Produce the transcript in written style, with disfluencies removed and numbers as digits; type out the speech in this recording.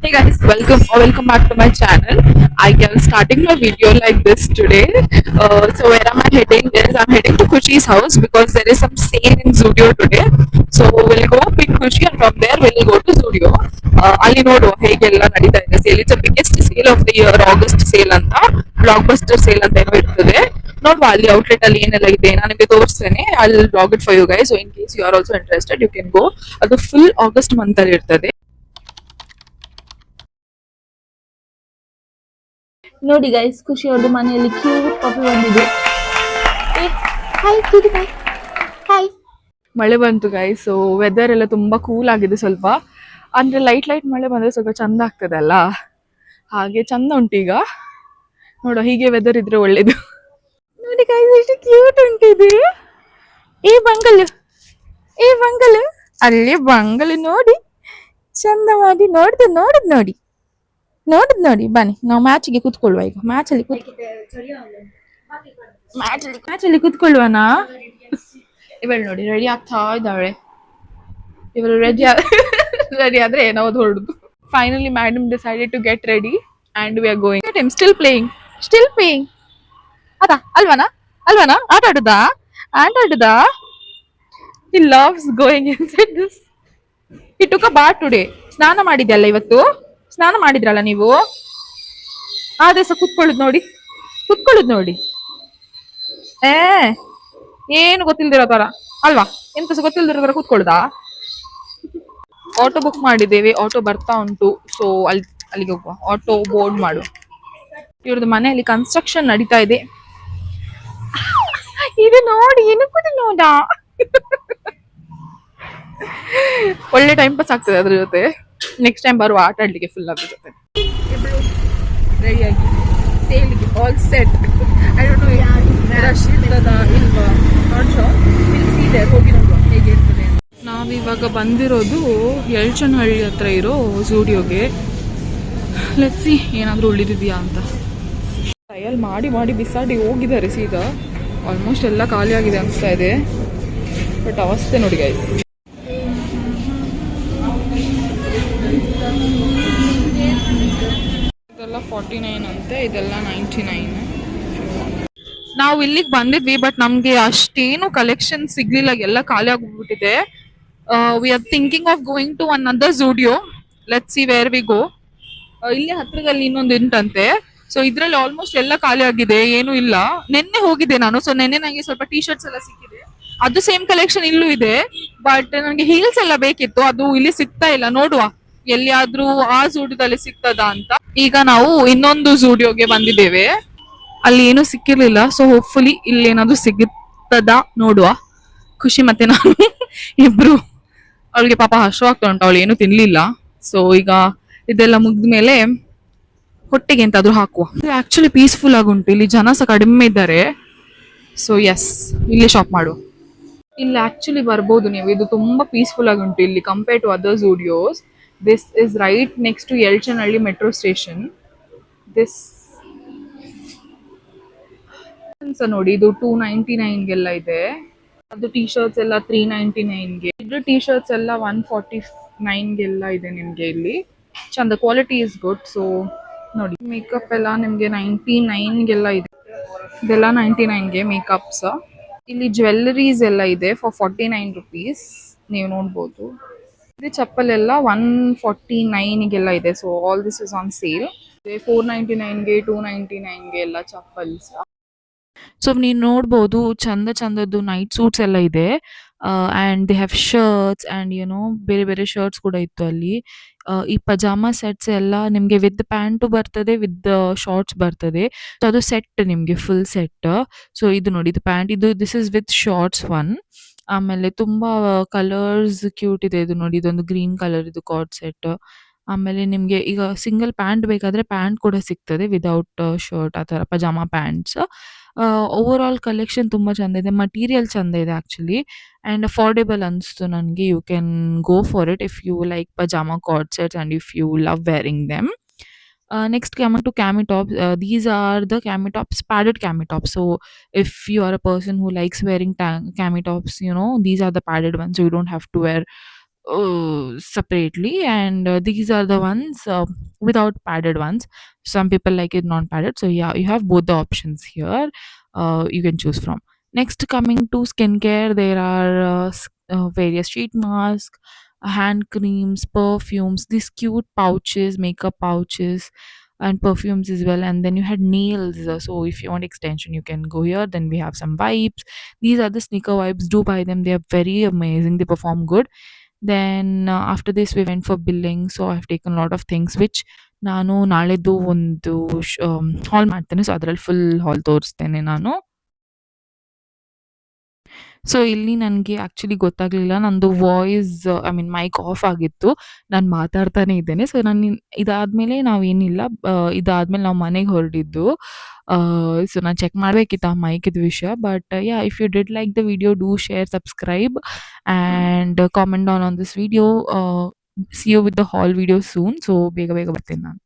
Hey guys, welcome back to my channel. I am starting my video like this today. So where am I heading is I'm heading to Khushi's house because there is some sale in Zudio today. So we'll go pick Khushi and from there we'll go to Zudio. ಅಲ್ಲಿ ನೋಡುವ ಹೇಗೆಲ್ಲ ನಡೀತಾ ಇದೆ sale. It's biggest sale of the year, August sale ಅಂತ, block buster sale ಅಂತ ಏನೋ ಇರ್ತದೆ. ನೋಡುವ ಅಲ್ಲಿ ಔಟ್ಲೆಟ್ ಅಲ್ಲಿ ಏನೆಲ್ಲ ಇದೆ ನಾನು ನಿಮಗೆ ತೋರಿಸ್ತೇನೆ. ಅಲ್ಲಿ blog it for you guys. So in case you are also interested you can go. ಅದು ಫುಲ್ ಆಗಸ್ಟ್ ಮಂತ್ ಅಲ್ಲಿ ಇರ್ತದೆ. ನೋಡಿ ಗೈಸ್, ಖುಷಿ ಅವ್ರದ್ದು ಮನೆಯಲ್ಲಿ ಕ್ಯೂಟ್ ಪಾಪಿ ಬಂದಿದೆ. ಹಾಯ್ ಕಿಡಿ ಬಾಯ್, ಹಾಯ್. ಮಳೆ ಬಂತು ಗೈಸ್. ಸೊ ವೆದರ್ ಎಲ್ಲ ತುಂಬಾ ಕೂಲ್ ಆಗಿದೆ ಸ್ವಲ್ಪ. ಅಂದ್ರೆ ಲೈಟ್ ಮಳೆ ಬಂದ್ರೆ ಸ್ವಲ್ಪ ಚಂದ ಆಗ್ತದೆ ಅಲ್ಲ, ಹಾಗೆ ಚಂದ ಉಂಟು ಈಗ. ನೋಡೋ ಹೀಗೆ ವೆದರ್ ಇದ್ರೆ ಒಳ್ಳೇದು. ನೋಡಿ ಗೈಸ್ ಎಷ್ಟು ಕ್ಯೂಟ್ ಉಂಟಿದೆ. ಈ ಬಂಗಲ್ ಅಲ್ಲಿ ಬಂಗಲ್ ನೋಡಿ ಚಂದ ಮಾಡಿ ನೋಡಿ ಬನ್ನಿ ನಾವು ಮ್ಯಾಚ್ಗೆ ಕೂತ್ಕೊಳ್ಳುವ. ಈಗ ಮ್ಯಾಚಲ್ಲಿ ಕೂತ್ಕೊಳ್ಳುವನಾ. ಇವಳು ನೋಡಿ ರೆಡಿ ಆಗ್ತಾ ಇದ್ದಾಳೆ. ಇವಳು ರೆಡಿ ಆದ್ರೆ ನಾವು ಹೊರಡುದು. Finally madam decided to get ready and we are going. Time still playing ಅದಾ ಅಲ್ವಾನಾ ಆಟ ಆಡುದಾ. He loves going inside this. He took a bath today. ಸ್ನಾನ ಮಾಡಿದ್ಯಲ್ಲ ಇವತ್ತು. ಸ್ನಾನ ಮಾಡಿದ್ರಲ್ಲ ನೀವು. ಆದ್ರೆ ಸಹ ಕುತ್ಕೊಳ್ಳುದು ನೋಡಿ. ಏನು ಗೊತ್ತಿಲ್ದಿರೋ ತರ ಅಲ್ವಾ, ಎಂತ ಸಹ ಗೊತ್ತಿಲ್ದಿರೋ ತರ ಕುತ್ಕೊಳ್ಳುದಾ. ಆಟೋ ಬುಕ್ ಮಾಡಿದ್ದೇವೆ, ಆಟೋ ಬರ್ತಾ ಉಂಟು. ಸೊ ಅಲ್ಲಿಗೆ ಹೋಗುವ. ಆಟೋ ಬೋರ್ಡ್ ಮಾಡು. ಇವ್ರದ್ದು ಮನೆಯಲ್ಲಿ ಕನ್ಸ್ಟ್ರಕ್ಷನ್ ನಡೀತಾ ಇದೆ. ಇದು ನೋಡಿ ಏನಕ್ಕೂ ನೋಡಾ. ಒಳ್ಳೆ ಟೈಮ್ ಪಾಸ್ ಆಗ್ತದೆ ಅದ್ರ ಜೊತೆ. ನೆಕ್ಸ್ಟ್ ಟೈಮ್ ಬರುವ ಆಟ ಆಡ್ಲಿಕ್ಕೆ ಫುಲ್ ಅದ್ರ ಜೊತೆ. ರೆಡಿಯಾಗಿ ಸೇಲ್ಗೆ all set. I don't know rush ಇರ್ತದ ಇಲ್ವಾ, not sure. Will see there. ಹೋಗಿ ನೋಡುವ ಹೇಗೆ ಇರ್ತದೆ. ನಾವಿವಾಗ ಬಂದಿರೋದು ಯಲ್ಚನಹಳ್ಳಿ ಹತ್ರ ಇರೋ ಝೂಡಿಯೋಗೆ. ಲೆಟ್ಸ್ ಸಿ ಏನಾದರೂ ಉಳಿದಿದೆಯಾ ಅಂತ. ಟ್ರಯಲ್ ಮಾಡಿ ಬಿಸಾಡಿ ಹೋಗಿದ್ದಾರೆ ಸೀದಾ. ಆಲ್ಮೋಸ್ಟ್ ಎಲ್ಲ ಖಾಲಿ ಆಗಿದೆ ಅನಿಸ್ತಾ ಇದೆ. ಬಟ್ ಅವಸ್ಥೆ ನೋಡಿ ಗೈಸ್. ಇದೆಲ್ಲ 49 ಅಂತೆ, ಇದೆಲ್ಲ 99. ನಾವು ಇಲ್ಲಿಗೆ ಬಂದಿದ್ವಿ ಬಟ್ ನಮ್ಗೆ ಅಷ್ಟೇನು ಕಲೆಕ್ಷನ್ ಸಿಗ್ಲಿಲ್ಲ, ಎಲ್ಲ ಖಾಲಿ ಆಗ್ಬಿಟ್ಟಿದೆ. We are thinking of going to another Zudio. Let's see where we go. ಇಲ್ಲಿ ಹತ್ರದಲ್ಲಿ ಇನ್ನೊಂದು ಉಂಟಂತೆ. ಸೊ ಇದ್ರಲ್ಲಿ ಆಲ್ಮೋಸ್ಟ್ ಎಲ್ಲ ಖಾಲಿ ಆಗಿದೆ, ಏನು ಇಲ್ಲ. ನಿನ್ನೆ ಹೋಗಿದ್ದೆ ನಾನು. ಸೊ ನಿನ್ನೆ ನಂಗೆ ಸ್ವಲ್ಪ ಟೀ ಶರ್ಟ್ಸ್ ಎಲ್ಲ ಸಿಕ್ಕಿದೆ. ಅದು ಸೇಮ್ ಕಲೆಕ್ಷನ್ ಇಲ್ಲೂ ಇದೆ. ಬಟ್ ನನಗೆ ಹೀಲ್ಸ್ ಎಲ್ಲ ಬೇಕಿತ್ತು, ಅದು ಇಲ್ಲಿ ಸಿಗ್ತಾ ಇಲ್ಲ. ನೋಡುವ ಎಲ್ಲಿಯಾದ್ರೂ ಆ ಝೂಡಿಯೋದಲ್ಲಿ ಸಿಗ್ತದಾ ಅಂತ. ಈಗ ನಾವು ಇನ್ನೊಂದು ಝೂಡಿಯೋಗೆ ಬಂದಿದ್ದೇವೆ. ಅಲ್ಲಿ ಏನು ಸಿಕ್ಕಿರ್ಲಿಲ್ಲ. ಸೊ ಹೋಪ್ಫುಲಿ ಇಲ್ಲಿ ಏನಾದ್ರು ಸಿಗುತ್ತದಾ ನೋಡುವ. ಖುಷಿ ಮತ್ತೆ ನಾನು ಇಬ್ರು. ಅವಳಿಗೆ ಪಾಪ ಹಶ್ವಾಗ್ತಾ ಉಂಟು, ಅವಳು ಏನು ತಿನ್ಲಿಲ್ಲ. ಸೊ ಈಗ ಇದೆಲ್ಲ ಮುಗ್ದ್ಮೇಲೆ ಹೊಟ್ಟೆಗೆ ಎಂತಾದ್ರೂ ಹಾಕುವ. ಆಕ್ಚುಲಿ ಪೀಸ್ಫುಲ್ ಆಗುಂಟು, ಇಲ್ಲಿ ಜನ ಸಹ ಕಡಿಮೆ ಇದ್ದಾರೆ. ಸೊ ಎಸ್, ಇಲ್ಲಿ ಶಾಪ್ ಮಾಡುವ. ಇಲ್ಲಿ ಆಕ್ಚುಲಿ ಬರ್ಬೋದು ನೀವು. ಇದು ತುಂಬಾ ಪೀಸ್ಫುಲ್ ಆಗಿ ಉಂಟು ಇಲ್ಲಿ compare to other Zudios. This is right next to Yelachenahalli metro station. This ನೋಡಿ, ಇದು 299ಗೆಲ್ಲ ಇದೆ. ಅದು ಟೀ ಶರ್ಟ್ಸ್ ಎಲ್ಲ 399ಗೆ. ಇದು ಟೀ ಶರ್ಟ್ಸ್ ಎಲ್ಲ 149ಗೆಲ್ಲ ಇದೆ ನಿಮ್ಗೆ ಇಲ್ಲಿ. ಚಂದ, ಕ್ವಾಲಿಟಿ ಇಸ್ ಗುಡ್. ಸೊ ನೋಡಿ, ಮೇಕಪ್ ಎಲ್ಲ ನಿಮ್ಗೆ 99ಗೆಲ್ಲ ಇದೆ. ಇದೆಲ್ಲ 99ಗೆ ಮೇಕಪ್ಸ್. ಇಲ್ಲಿ ಜ್ಯುವೆಲ್ಲರೀಸ್ ಎಲ್ಲ ಇದೆ ಫಾರ್ 49 ರುಪೀಸ್. ನೀವು ನೋಡ್ಬೋದು. ಇದು ಚಪ್ಪಲ್ ಎಲ್ಲ 149ಗೆಲ್ಲ ಇದೆ. So all this is on sale. 499ಗೆ 299ಗೆ ಎಲ್ಲ ಚಪ್ಪಲ್ಸ್. ಸೊ ನೀವು ನೋಡ್ಬೋದು ಚಂದದ್ದು ನೈಟ್ ಸೂಟ್ಸ್ ಎಲ್ಲ ಇದೆ. And they have shirts and ಬೇರೆ ಶರ್ಟ್ಸ್ ಕೂಡ ಇತ್ತು ಅಲ್ಲಿ. ಈ ಪಜಾಮಾ ಸೆಟ್ಸ್ ಎಲ್ಲ ನಿಮಗೆ ವಿತ್ ಪ್ಯಾಂಟು ಬರ್ತದೆ, ವಿತ್ ಶಾರ್ಟ್ಸ್ ಬರ್ತದೆ. ಸೊ ಅದು ಸೆಟ್ ನಿಮಗೆ ಫುಲ್ ಸೆಟ್. ಸೊ ಇದು ನೋಡಿ, ಇದು ಪ್ಯಾಂಟ್, ಇದು this is with shorts one. ಆಮೇಲೆ ತುಂಬಾ ಕಲರ್ಸ್ ಕ್ಯೂಟ್ ಇದೆ. ಇದು ನೋಡಿ, ಇದೊಂದು ಗ್ರೀನ್ ಕಲರ್ ಇದು ಕಾರ್ಡ್ ಸೆಟ್. ಆಮೇಲೆ ನಿಮಗೆ ಈಗ ಸಿಂಗಲ್ ಪ್ಯಾಂಟ್ ಬೇಕಾದ್ರೆ ಪ್ಯಾಂಟ್ ಕೂಡ ಸಿಗ್ತದೆ ವಿದೌಟ್ ಶರ್ಟ್, ಆ ಥರ ಪಜಾಮಾ ಪ್ಯಾಂಟ್ಸ್. ಓವರ್ ಆಲ್ ಕಲೆಕ್ಷನ್ ತುಂಬ ಚಂದ ಇದೆ. ಮಟೀರಿಯಲ್ ಚಂದ ಇದೆ ಆ್ಯಕ್ಚುಲಿ. ಆ್ಯಂಡ್ ಅಫೋರ್ಡೆಬಲ್ ಅನಿಸ್ತು ನನಗೆ. You can go for it if you like pyjama co-ord sets and if you love wearing them. Next, coming to cami tops. These are the cami tops, padded cami tops. So if you are a person who likes wearing cami tops, these are the padded ones. So you don't have to wear separately, and these are the ones without padded ones. Some people like it non padded, so yeah, you have both the options here. You can choose from. Next, coming to skincare, there are various sheet masks, hand creams, perfumes, these cute pouches, makeup pouches, and perfumes as well. And then you had nails. So if you want extension, you can go here. Then we have some wipes. These are the sneaker wipes. Do buy them. They are very amazing. They perform good. Then after this we went for billing. So I've taken a lot of things which ನಾನು ನಾಳೆದ್ದು ಒಂದು ಹಾಲ್ ಮಾಡ್ತೇನೆ. So ಅದ್ರಲ್ಲಿ full ಹಾಲ್ ತೋರಿಸ್ತೇನೆ ನಾನು. So ಇಲ್ಲಿ ನನಗೆ actually ಗೊತ್ತಾಗಲಿಲ್ಲ, ನಂದು voice I mean mic off ಆಗಿತ್ತು. ನಾನು ಮಾತಾಡ್ತಾನೆ ಇದ್ದೇನೆ. ಸೊ ನಾನು ಇದಾದ್ಮೇಲೆ ನಾವೇನಿಲ್ಲ, ಇದಾದ್ಮೇಲೆ ನಾವು ಮನೆಗೆ ಹೊರಟಿದ್ದು. ಸೊ ನಾನು ಚೆಕ್ ಮಾಡಬೇಕಿತ್ತು ಆ ಮೈಕಿದು ವಿಷಯ. But yeah, if you did like the video, do share, subscribe and comment down on this video. See you with the whole video soon. So ಬೇಗ ಬೇಗ ಬರ್ತೀನಿ ನಾನು.